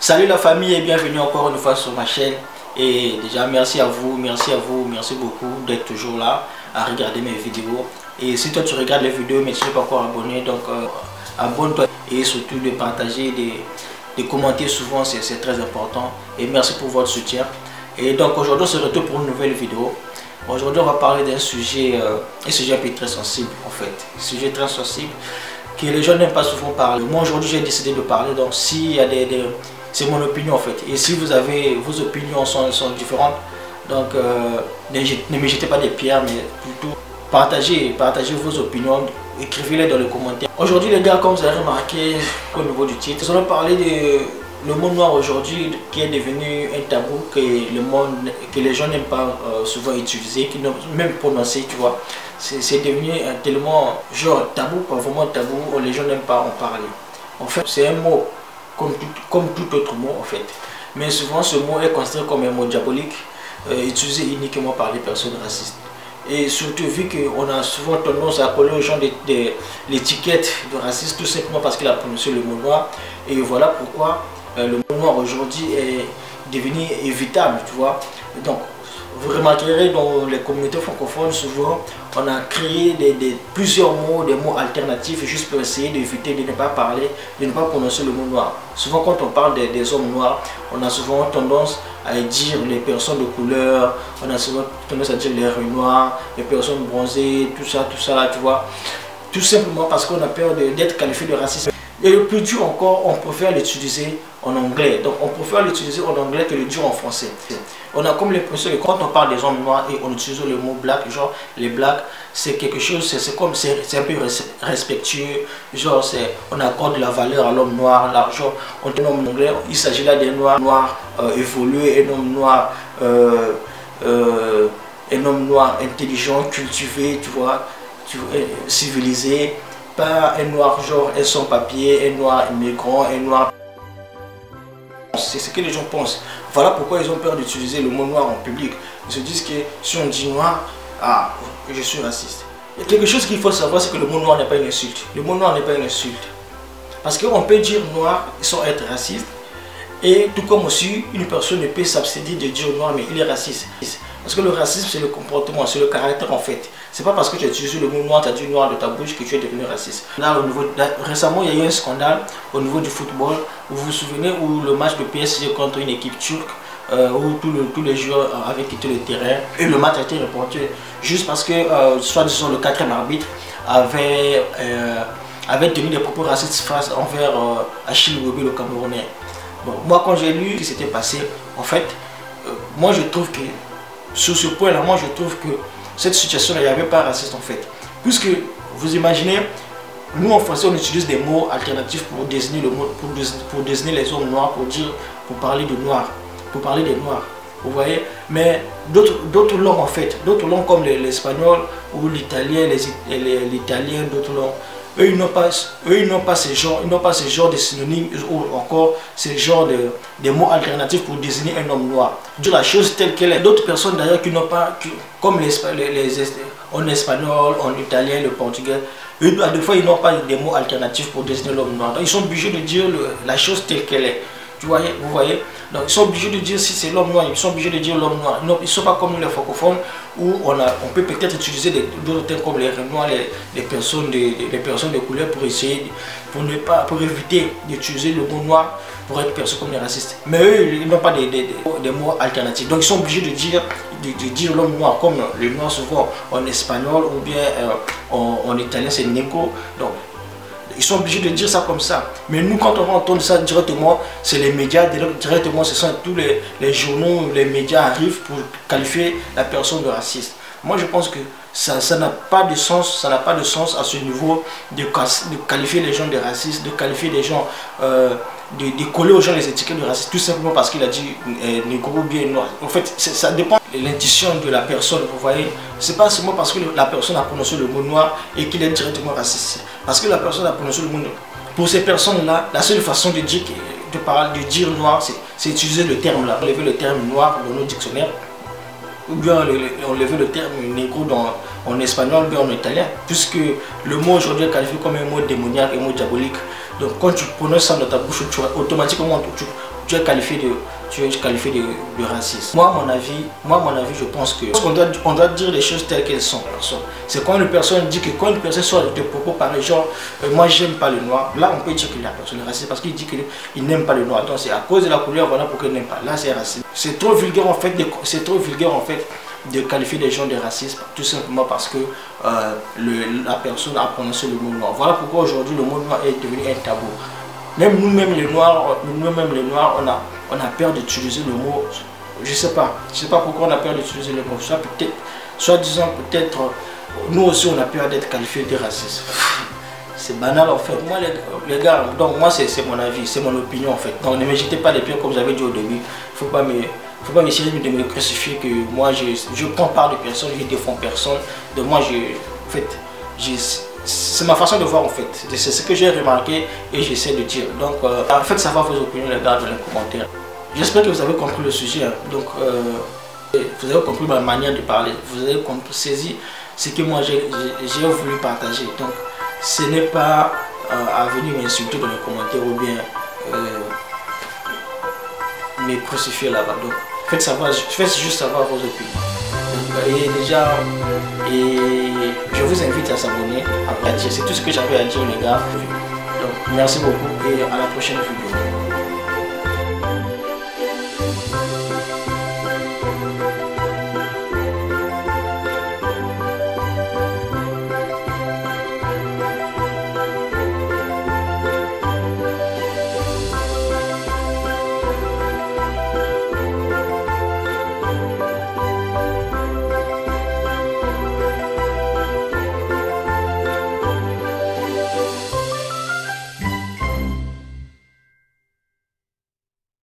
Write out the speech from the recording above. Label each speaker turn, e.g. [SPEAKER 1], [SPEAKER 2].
[SPEAKER 1] Salut la famille et bienvenue encore une fois sur ma chaîne. Et déjà merci à vous, merci beaucoup d'être toujours là à regarder mes vidéos. Et si toi tu regardes les vidéos mais tu n'es pas encore abonné, donc abonne-toi et surtout de partager, de commenter souvent, c'est très important. Et merci pour votre soutien. Et donc aujourd'hui on se retrouve pour une nouvelle vidéo. Aujourd'hui on va parler d'un sujet, un peu très sensible en fait. Un sujet très sensible que les gens n'aiment pas souvent parler. Moi aujourd'hui j'ai décidé de parler, donc s'il y a c'est mon opinion en fait. Et si vous avez, vos opinions sont différentes, donc ne me jetez pas des pierres, mais plutôt partagez vos opinions, écrivez-les dans les commentaires. Aujourd'hui les gars, comme vous avez remarqué au niveau du titre, nous allons parler de le monde noir aujourd'hui qui est devenu un tabou que les gens n'aiment pas souvent utiliser, qui n'ont même prononcé, tu vois. C'est devenu tellement genre tabou, pas vraiment tabou, les gens n'aiment pas en parler. En fait c'est un mot comme tout autre mot en fait. Mais souvent ce mot est considéré comme un mot diabolique, utilisé uniquement par les personnes racistes. Et surtout vu qu'on a souvent tendance à coller aux gens l'étiquette de raciste tout simplement parce qu'il a prononcé le mot noir. Et voilà pourquoi le mot noir aujourd'hui est devenu évitable, tu vois. Donc vous remarquerez dans les communautés francophones, souvent on a créé plusieurs mots, des mots alternatifs juste pour essayer d'éviter de ne pas parler, de ne pas prononcer le mot noir. Souvent quand on parle des hommes noirs, on a souvent tendance à dire les personnes de couleur, on a souvent tendance à dire les rues noires, les personnes bronzées, tout ça là, tu vois. Tout simplement parce qu'on a peur d'être qualifié de raciste. Et le plus dur encore, on préfère l'utiliser en anglais. Donc on préfère l'utiliser en anglais que le dire en français. On a comme l'impression que quand on parle des hommes noirs et on utilise le mot black, genre les blacks, c'est quelque chose, c'est un peu respectueux. Genre on accorde de la valeur à l'homme noir. Genre on dit un homme anglais, il s'agit là des noirs évolués, un homme noir intelligent, cultivé, tu vois, civilisé. Pas un noir genre un sans-papier, un noir immigrant, un noir... C'est ce que les gens pensent. Voilà pourquoi ils ont peur d'utiliser le mot noir en public. Ils se disent que si on dit noir, ah, je suis raciste. Il y a quelque chose qu'il faut savoir, c'est que le mot noir n'est pas une insulte. Le mot noir n'est pas une insulte. Parce qu'on peut dire noir sans être raciste. Et tout comme aussi, une personne ne peut s'abstenir de dire noir, mais il est raciste. Parce que le racisme, c'est le comportement, c'est le caractère en fait. C'est pas parce que tu as utilisé le mot noir, tu as dit noir de ta bouche que tu es devenu raciste. Là, récemment, il y a eu un scandale au niveau du football. Vous vous souvenez où le match de PSG contre une équipe turque, où tous les joueurs avaient quitté le terrain. Et le match a été reporté juste parce que, soit disant le 4e arbitre avait tenu des propos racistes face envers Achille Mbembe, le Camerounais. Bon, moi, quand j'ai lu ce qui s'était passé, en fait, moi je trouve que sur ce point-là, moi je trouve que cette situation-là, il n'y avait pas raciste en fait. Puisque vous imaginez, nous en français on utilise des mots alternatifs pour désigner pour désigner les hommes noirs, pour parler de noirs, pour parler des noirs. Vous voyez, mais d'autres langues en fait, d'autres langues comme l'espagnol ou l'italien, l'italien, d'autres langues. Eux, ils n'ont pas ce genre de synonymes ou encore ce genre de mots alternatifs pour désigner un homme noir. Dire la chose telle qu'elle est. D'autres personnes d'ailleurs qui n'ont pas, comme en espagnol, en italien, le portugais, eux, des fois ils n'ont pas des mots alternatifs pour désigner l'homme noir. Donc ils sont obligés de dire la chose telle qu'elle est. Vous voyez, donc ils sont obligés de dire si c'est l'homme noir, ils sont obligés de dire l'homme noir. Ils ne sont pas comme nous les francophones où on peut peut-être utiliser d'autres termes comme les noirs, les personnes de couleur pour essayer, pour éviter d'utiliser le mot noir pour être perçus comme des racistes. Mais eux, ils n'ont pas des mots alternatifs. Donc ils sont obligés de dire l'homme noir comme le noir souvent en espagnol ou bien en italien c'est negro. Donc ils sont obligés de dire ça comme ça. Mais nous, quand on va entendre ça directement, c'est les médias, directement, ce sont tous les journaux, les médias arrivent pour qualifier la personne de raciste. Moi, je pense que ça n'a pas de sens, à ce niveau de qualifier les gens de racistes, de qualifier les gens, de coller aux gens les étiquettes de racistes, tout simplement parce qu'il a dit négro ou bien noir. En fait, ça dépend de l'intuition de la personne, vous voyez. C'est pas seulement parce que la personne a prononcé le mot noir et qu'il est directement raciste. Parce que la personne a prononcé le mot noir. Pour ces personnes-là, la seule façon de dire noir, c'est utiliser le terme là. Enlever le terme noir dans nos dictionnaires. Ou bien enlever le terme négro en espagnol ou bien en italien. Puisque le mot aujourd'hui est qualifié comme un mot démoniaque, un mot diabolique. Donc quand tu prononces ça dans ta bouche, automatiquement tu es qualifié de raciste. Moi, à mon avis, je pense que on doit dire les choses telles qu'elles sont. C'est quand une personne dit que quand une personne sort de propos pareils, genre moi j'aime pas le noir, là on peut dire que la personne est raciste parce qu'il dit qu'il n'aime pas le noir. Donc c'est à cause de la couleur, voilà pourquoi il n'aime pas. Là c'est raciste. C'est trop vulgaire en fait, de qualifier les gens de racistes, tout simplement parce que la personne a prononcé le mot noir. Voilà pourquoi aujourd'hui le mot noir est devenu un tabou. Même nous-mêmes les noirs, on a peur d'utiliser le mot. Je sais pas pourquoi on a peur d'utiliser le mot. Soit disant peut-être, nous aussi on a peur d'être qualifiés de racistes. C'est banal en fait. Moi les gars, donc moi c'est mon avis, c'est mon opinion en fait. Donc ne me jetez pas les pieds comme j'avais dit au début. Faut pas essayer de me crucifier que moi je compare de personnes, je défends personne. De moi en fait, c'est ma façon de voir en fait. C'est ce que j'ai remarqué et j'essaie de dire. Donc en fait savoir vos opinions les gars dans les commentaires. J'espère que vous avez compris le sujet. Hein. Donc vous avez compris ma manière de parler. Vous avez saisi ce que moi j'ai voulu partager. Donc ce n'est pas à venir m'insulter dans les commentaires ou bien me crucifier là-bas. Donc faites juste savoir vos opinions. Et je vous invite à s'abonner. C'est tout ce que j'avais à dire les gars. Donc merci beaucoup et à la prochaine vidéo.